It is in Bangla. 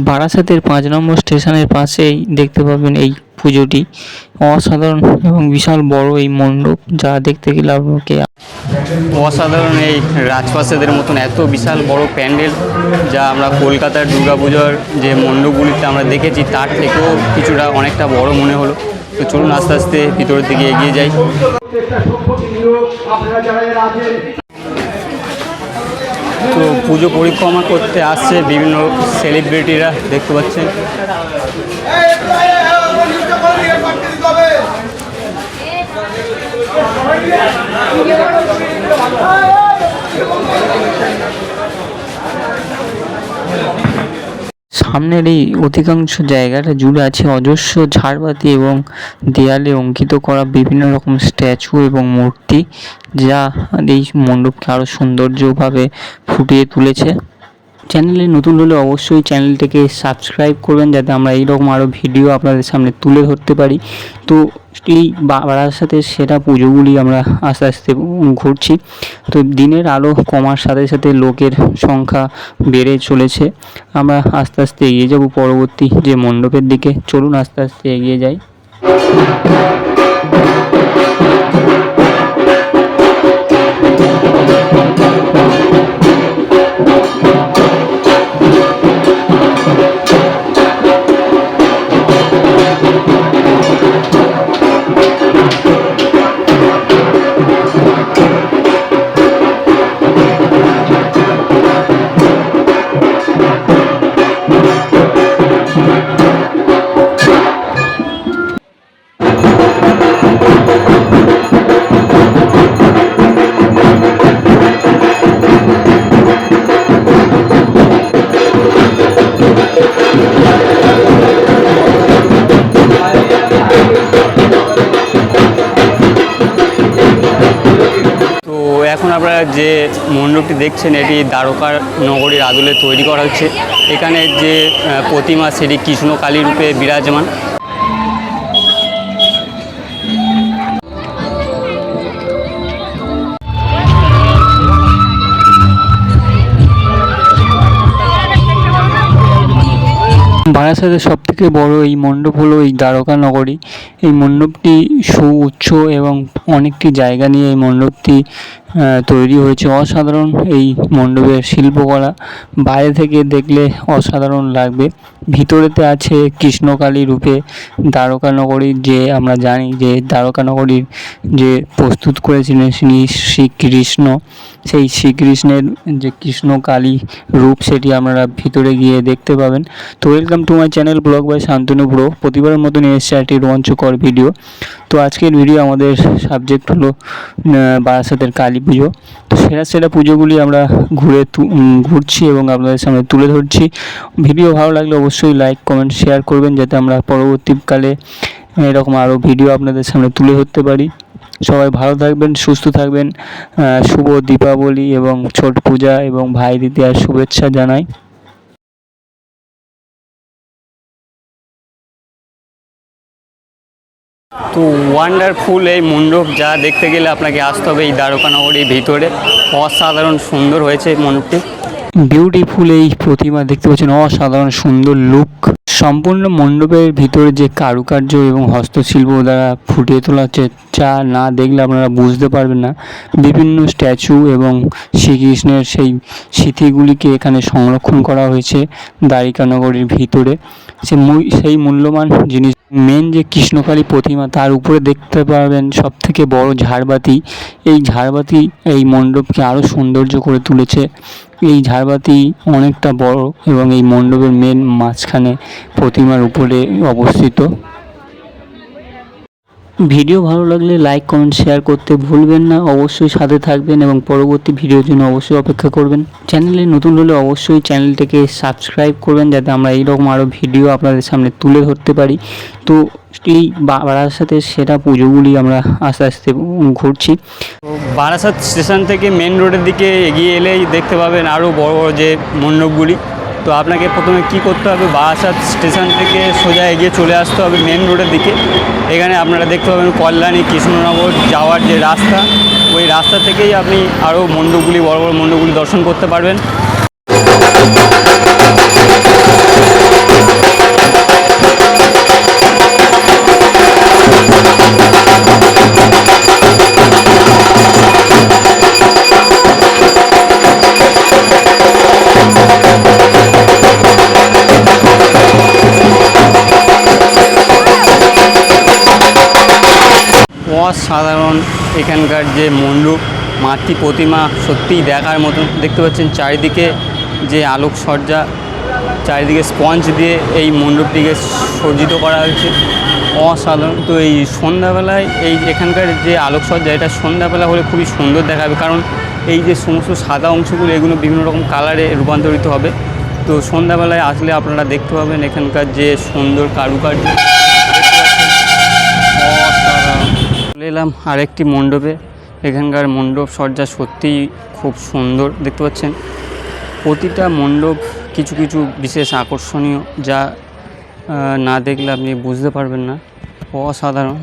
বারাসাতের ৫ নম্বর স্টেশনের পাশেই দেখতে পাবেন এই পুজোটি। অসাধারণ এবং বিশাল বড় এই মণ্ডপ, যা দেখতে গেলে আপনাকে অসাধারণ এই রাজপ্রাসাদের মতন এত বিশাল বড় প্যান্ডেল, যা আমরা কলকাতার দুর্গাপুজোর যে মণ্ডপগুলিতে আমরা দেখেছি তার থেকেও কিছুটা অনেকটা বড় মনে হলো। তো চলুন আস্তে আস্তে ভিতরের দিকে এগিয়ে যাই। তো পুজো পরিক্রমা করতে আসছে বিভিন্ন সেলিব্রিটিরা, দেখতে পাচ্ছেন। সামনের এই অধিকাংশ জায়গাটা জুড়ে আছে অজস্র ঝাড়বাতি এবং দেয়ালে অঙ্কিত করা বিভিন্ন রকম স্ট্যাচু এবং মূর্তি, যা এই মণ্ডপকে আরও সৌন্দর্যভাবে ফুটিয়ে তুলেছে। চ্যানেলে নতুন হলে অবশ্যই চ্যানেলটিকে সাবস্ক্রাইব করবেন, যাতে আমরা এইরকম আরও ভিডিও আপনাদের সামনে তুলে ধরতে পারি। তো এই বারাসাতের সেরা পুজোগুলি আমরা আস্তে আস্তে ঘুরছি। তো দিনের আলো কমার সাথে সাথে লোকের সংখ্যা বেড়ে চলেছে। আমরা আস্তে আস্তে এগিয়ে যাব পরবর্তী যে মণ্ডপের দিকে। চলুন আস্তে আস্তে এগিয়ে যাই। এখন আপনারা যে মণ্ডপটি দেখছেন, এটি দ্বারকা নগরীর আদলে তৈরি করা হচ্ছে। এখানে যে প্রতিমা, সেটি কৃষ্ণকালী রূপে বিরাজমান। বারাসাতের সবথেকে বড় এই মণ্ডপ হলো এই দ্বারকা নগরী। এই মণ্ডপটি সুউচ্চ এবং অনেকটি জায়গা নিয়ে এই মণ্ডপটি তৈরি হয়েছে। অসাধারণ এই মণ্ডপের শিল্পকলা, বাইরে থেকে দেখলে অসাধারণ লাগবে। ভিতরেতে আছে কৃষ্ণকালী রূপে দ্বারকা নগরীর, যে আমরা জানি যে দ্বারকা নগরীর যে প্রস্তুত করেছিলেন শ্রীকৃষ্ণ, সেই শ্রীকৃষ্ণের যে কৃষ্ণকালী রূপ, সেটি আপনারা ভিতরে গিয়ে দেখতে পাবেন। তো welcome to my channel blog by Shantanu bro. প্রতিবারের মতো নিয়ে এসেছে একটি রোমাঞ্চকর ভিডিও। তো আজকের ভিডিও আমাদের সাবজেক্ট হলো বারাসাতের কালী পুজো। তো সেরা সেরা পুজোগুলি আমরা ঘুরছি এবং আপনাদের সামনে তুলে ধরছি। ভিডিও ভালো লাগলে অবশ্যই লাইক, কমেন্ট, শেয়ার করবেন, যাতে আমরা পরবর্তীকালে এরকম আরও ভিডিও আপনাদের সামনে তুলে ধরতে পারি। সবাই ভালো থাকবেন, সুস্থ থাকবেন। শুভ দীপাবলি এবং ছট পূজা এবং ভাই দ্বিতীয়ার শুভেচ্ছা জানাই। তো ওয়ান্ডারফুল এই মণ্ডপ, যা দেখতে গেলে আপনাকে আসতে হবে এই দ্বারকা নগরীর ভিতরে। অসাধারণ সুন্দর হয়েছে মণ্ডপটি। বিউটিফুল এই প্রতিমা দেখতে পাচ্ছেন, অসাধারণ সুন্দর লুক। সম্পূর্ণ মণ্ডপের ভিতরে যে কারুকার্য এবং হস্তশিল্প দ্বারা ফুটিয়ে তোলা হচ্ছে, যা না দেখলে আপনারা বুঝতে পারবেন না। বিভিন্ন স্ট্যাচু এবং শ্রীকৃষ্ণের সেই স্মৃতিগুলিকে এখানে সংরক্ষণ করা হয়েছে দ্বারকা নগরীর ভিতরে। সেই মূল্যবান জিনিস, মেন যে কৃষ্ণকালী প্রতিমা, তার উপরে দেখতে পারবেন সবথেকে বড় ঝাড়বাতি। এই ঝাড়বাতি এই মণ্ডপকে আরও সৌন্দর্য করে তুলেছে। এই ঝাড়বাতি অনেকটা বড় এবং এই মণ্ডপের মেন মাঝখানে প্রতিমার উপরে অবস্থিত। ভিডিও ভালো লাগলে লাইক, কমেন্ট, শেয়ার করতে ভুলবেন না। অবশ্যই সাথে থাকবেন এবং পরবর্তী ভিডিওর জন্য অবশ্যই অপেক্ষা করবেন। চ্যানেলে নতুন হলে অবশ্যই চ্যানেলটিকে সাবস্ক্রাইব করবেন, যাতে আমরা এইরকম আরও ভিডিও আপনাদের সামনে তুলে ধরতে পারি। তো এই বারাসাতের সেরা পুজোগুলি আমরা আস্তে আস্তে ঘুরছি। তো বারাসাত স্টেশন থেকে মেন রোডের দিকে এগিয়ে এলেই দেখতে পাবেন আরও বড় বড় যে মণ্ডপগুলি। তো আপনাকে প্রথমে কি করতে হবে, বারাসাত স্টেশন থেকে সোজা এগিয়ে চলে আসতে হবে মেন রোডের দিকে। এখানে আপনারা দেখতে পাবেন কল্যাণী কৃষ্ণনগর যাওয়ার যে রাস্তা, ওই রাস্তা থেকেই আপনি আরও মণ্ডপগুলি, বড় বড় মণ্ডপগুলি দর্শন করতে পারবেন। অসাধারণ এখানকার যে মণ্ডপ, মাতৃ প্রতিমা সত্যিই দেখার মতন। দেখতে পাচ্ছেন চারিদিকে যে আলোকসজ্জা, চারিদিকে স্পঞ্জ দিয়ে এই মণ্ডপটিকে সজ্জিত করা হয়েছে, অসাধারণ। তো এই সন্ধ্যাবেলায় এই এখানকার যে আলোকসজ্জা, এটা সন্ধ্যাবেলা হলে খুবই সুন্দর দেখাবে, কারণ এই যে সমস্ত সাদা অংশগুলো এগুলো বিভিন্ন রকম কালারে রূপান্তরিত হবে। তো সন্ধ্যাবেলায় আসলে আপনারা দেখতে পাবেন এখানকার যে সুন্দর কারুকার্য। অসাধারণ। চলে এলাম আরেকটি মণ্ডপে। এখানকার মণ্ডপ সজ্জা সত্যিই খুব সুন্দর। দেখতে পাচ্ছেন প্রতিটা মণ্ডপ কিছু কিছু বিশেষ আকর্ষণীয়, যা না দেখলে আপনি বুঝতে পারবেন না। অসাধারণ।